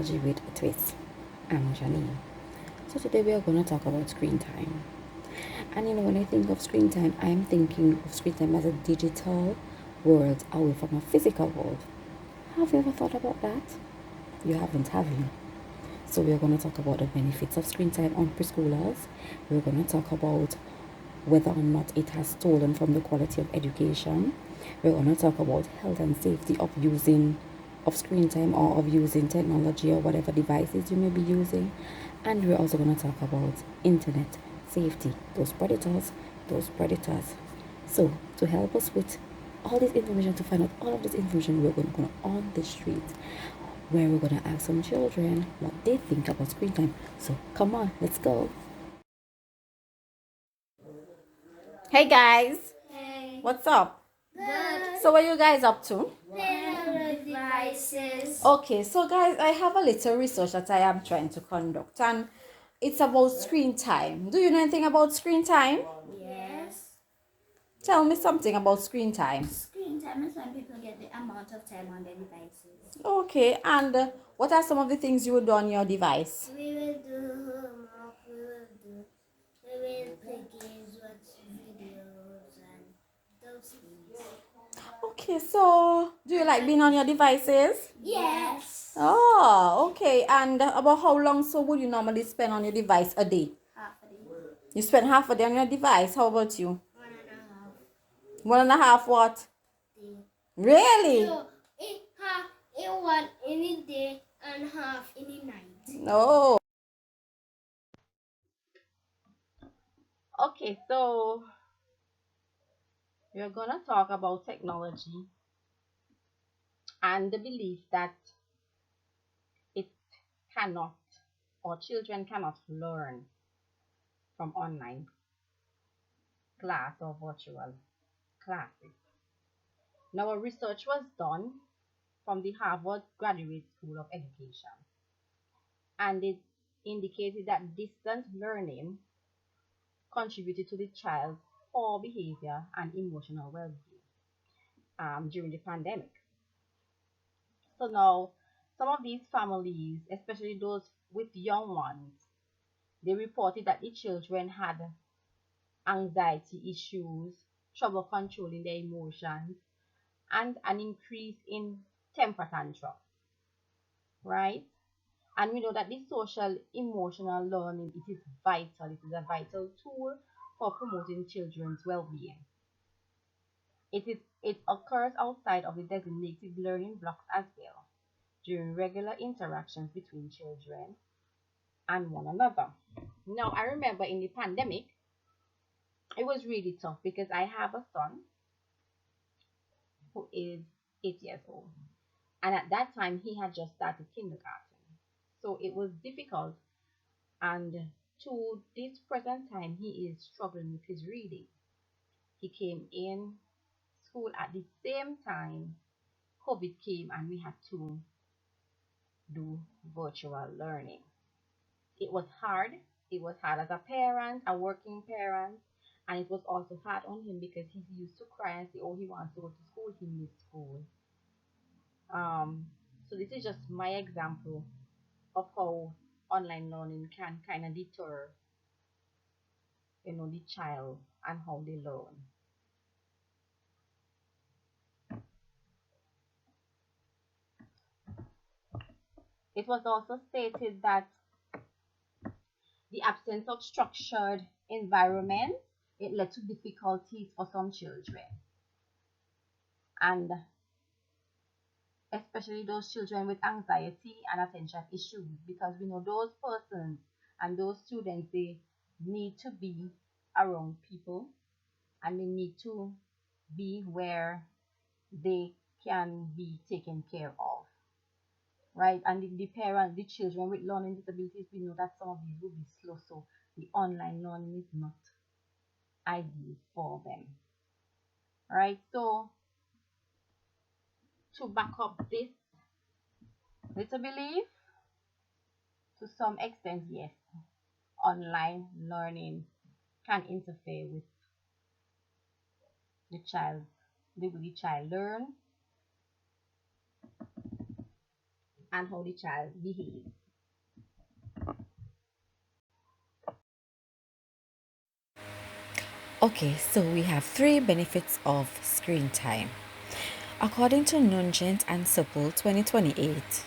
technology with a twist. I'm Janine. So today we are going to talk about screen time. And when I think of screen time, I'm thinking of screen time as a digital world away from a physical world. Have you ever thought about that? You haven't, have you? So we're going to talk about the benefits of screen time on preschoolers. We're going to talk about whether or not it has stolen from the quality of education. We're going to talk about health and safety of screen time or of using technology or whatever devices you may be using. And we're also going to talk about internet safety, those predators. So to help us with all this information, to find out all of this information, we're going to go on the street where we're going to ask some children what they think about screen time. So come on, let's go. Hey guys. Hey. What's up? Good. So what are you guys up to? Devices. Okay, so guys, I have a little research that I am trying to conduct, and it's about screen time. Do you know anything about screen time? Yes. Tell me something about screen time. Screen time is when people get the amount of time on their devices. Okay, and what are some of the things you would do on your device? We will do homework, we will play games, watch videos, and those things. Okay, so do you like being on your devices? Yes. Oh, okay. And about how long so would you normally spend on your device a day? Half a day. You spend half a day on your device. How about you? 1.5 1.5 what? day. Really? So, in one in a day and half in a night. No. Okay, so we're gonna talk about technology and the belief that it cannot or children cannot learn from online class or virtual classes. Now, a research was done from the Harvard Graduate School of Education, and it indicated that distance learning contributed to the child's poor behavior and emotional well-being during the pandemic. So now, some of these families, especially those with young ones, they reported that the children had anxiety issues, trouble controlling their emotions, and an increase in temper tantrum, right? And we know that this social emotional learning, it is vital. It is a vital tool for promoting children's well-being. It occurs outside of the designated learning blocks as well during regular interactions between children and one another. Now, I remember in the pandemic, it was really tough because I have a son who is 8 years old. And at that time, he had just started kindergarten. So it was difficult. And to this present time, he is struggling with his reading. He came in school at the same time COVID came and we had to do virtual learning. It was hard. It was hard as a parent, a working parent, and it was also hard on him because he used to cry and say, "Oh, he wants to go to school. He missed school." So this is just my example of how online learning can kind of deter, the child and how they learn. It was also stated that the absence of structured environment, it led to difficulties for some children, and especially those children with anxiety and attention issues, because we know those persons and those students, they need to be around people and they need to be where they can be taken care of, right? And the parents, the children with learning disabilities, we know that some of these will be slow, so the online learning is not ideal for them, right? So to back up this little belief, to some extent, yes, online learning can interfere with the child, the way the child learn, and how the child behaves. Okay, so we have 3 benefits of screen time. According to Nugent and Supple 2028,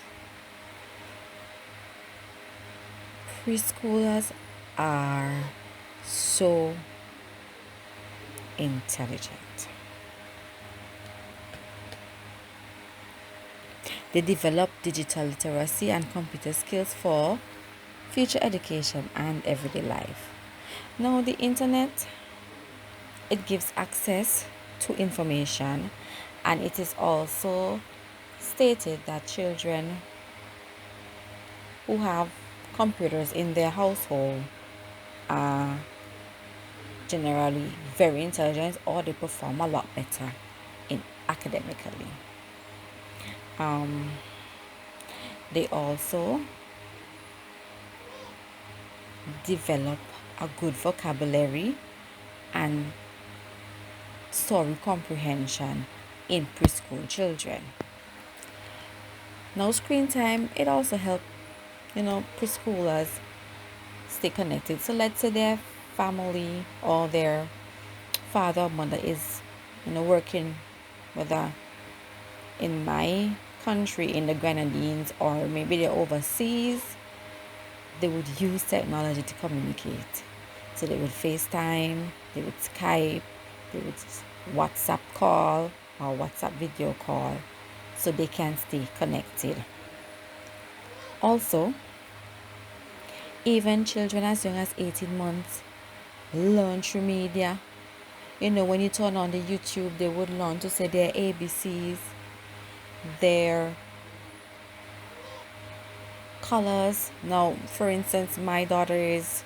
preschoolers are so intelligent. They develop digital literacy and computer skills for future education and everyday life. Now, the internet, it gives access to information, and it is also stated that children who have computers in their household are generally very intelligent, or they perform a lot better in academically. They also develop a good vocabulary and story comprehension in preschool children. Now, screen time, it also helps preschoolers stay connected. So let's say their family or their father or mother is working, whether in my country, in the Grenadines, or maybe they're overseas. They would use technology to communicate. So they would FaceTime, they would Skype, they would WhatsApp call or WhatsApp video call, so they can stay connected. Also, even children as young as 18 months learn through media. When you turn on the YouTube, they would learn to say their ABCs, their colors. Now, for instance, my daughter is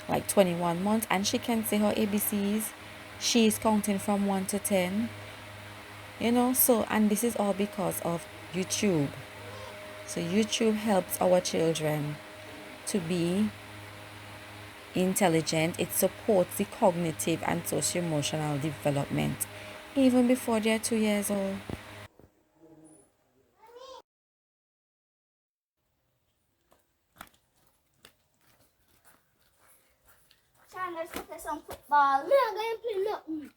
like 21 months and she can say her ABCs. She's counting from 1 to 10. So, and this is all because of YouTube. So YouTube helps our children to be intelligent. It supports the cognitive and socio-emotional development even before they're 2 years old. Shan, let's go play some football. Me not going to play nothing.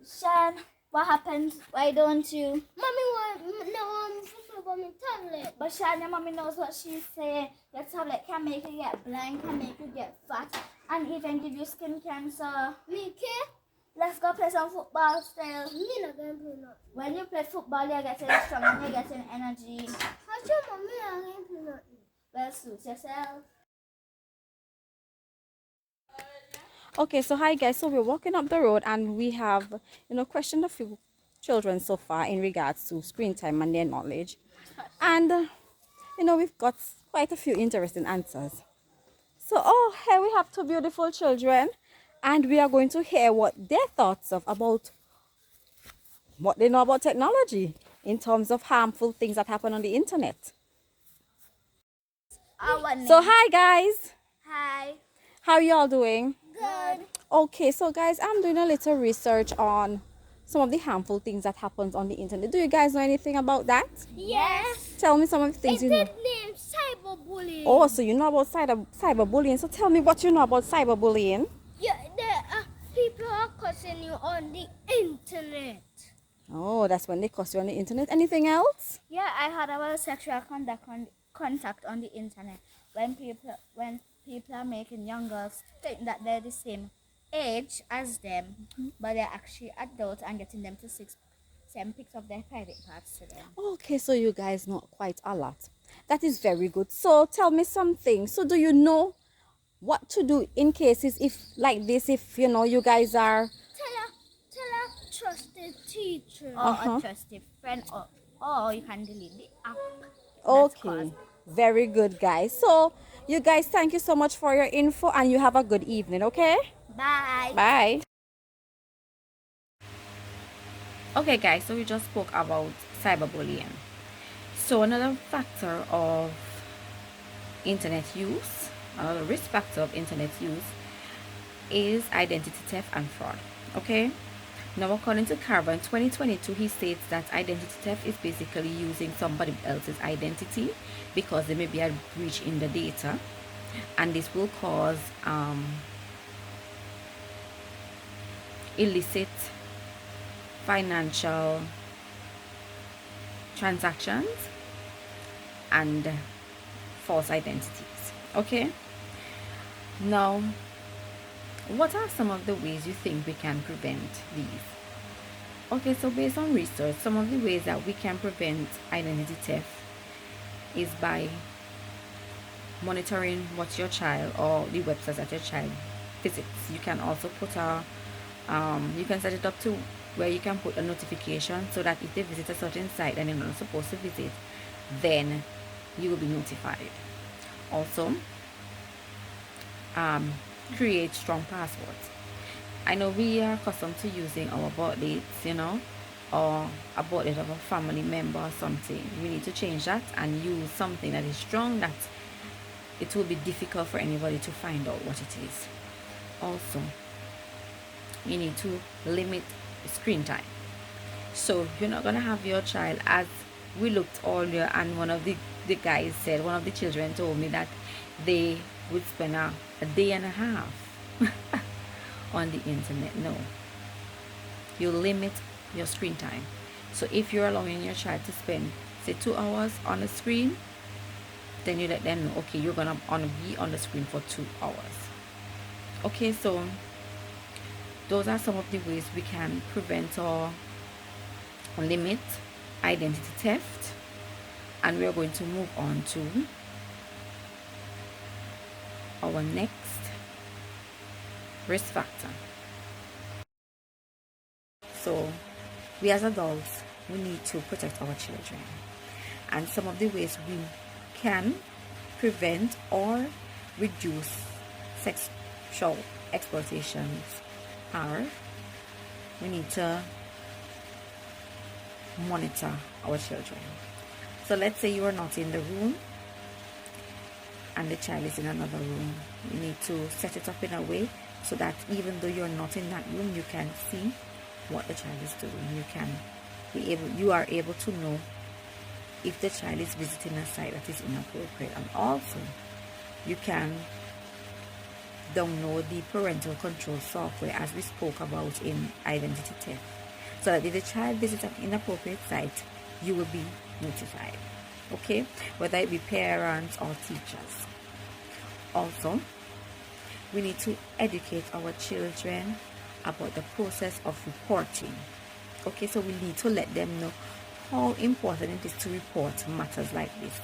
Shan, what happens? Why don't you? Mommy want football on my tablet. But Shan, your mommy knows what she's saying. Your tablet can make you get blind, can make you get fat, and even give you skin cancer. Me care? Let's go play some football still. Me not going to play nothing. When you play football, you're getting strong and you're getting energy. How's your mommy not going to play nothing? Well, suit yourself. Okay, so hi guys, so we're walking up the road and we have questioned a few children so far in regards to screen time and their knowledge, and we've got quite a few interesting answers. So here we have 2 beautiful children, and we are going to hear what their thoughts about what they know about technology in terms of harmful things that happen on the internet. So hi guys, Hi. how are you all doing? Good. Okay, so guys, I'm doing a little research on some of the harmful things that happens on the internet. Do you guys know anything about that? Yes. Tell me some of the things you know. It's named cyberbullying. Oh, so you know about cyberbullying. So tell me what you know about cyberbullying. Yeah, people are cussing you on the internet. Oh, that's when they cuss you on the internet. Anything else? Yeah, I heard about sexual contact on the internet. When people are making young girls think that they're the same age as them, but they're actually adults and getting them to send pics of their private parts to them. Okay, so you guys know quite a lot. That is very good. So tell me something. So do you know what to do in cases if like this, if you guys are Tell a trusted teacher or Uh-huh. a trusted friend, or you can delete the app. okay, very good guys. So you guys, thank you so much for your info and you have a good evening. Okay, Bye. bye. Okay guys, so we just spoke about cyberbullying. So another factor of internet use, another risk factor of internet use is identity theft and fraud. Okay, Now, according to Carver in 2022, he states that identity theft is basically using somebody else's identity because there may be a breach in the data, and this will cause illicit financial transactions and false identities. Okay, now what are some of the ways you think we can prevent these? Okay, so based on research, some of the ways that we can prevent identity theft is by monitoring what your child or the websites that your child visits. You can also put you can set it up to where you can put a notification so that if they visit a certain site and they're not supposed to visit, then you will be notified. Also, create strong passwords. I know we are accustomed to using our birth dates, or a birth date of a family member or something. We need to change that and use something that is strong, that it will be difficult for anybody to find out what it is. Also, you need to limit screen time. So you're not gonna have your child, as we looked earlier, and one of the guys said, one of the children told me that they would spend a day and a half on the internet. No, you limit your screen time. So if you're allowing your child to spend, say, 2 hours on the screen, then you let them know, okay, you're gonna be on the screen for 2 hours. Okay, so those are some of the ways we can prevent or limit identity theft, and we are going to move on to our next risk factor. So we as adults, we need to protect our children, and some of the ways we can prevent or reduce sexual exploitations are, we need to monitor our children. So let's say you are not in the room and the child is in another room. You need to set it up in a way so that even though you're not in that room, you can see what the child is doing. You are able to know if the child is visiting a site that is inappropriate. And also, you can download the parental control software, as we spoke about in identity theft, so that if the child visits an inappropriate site, you will be notified. Okay, whether it be parents or teachers. Also, we need to educate our children about the process of reporting. Okay, so we need to let them know how important it is to report matters like this.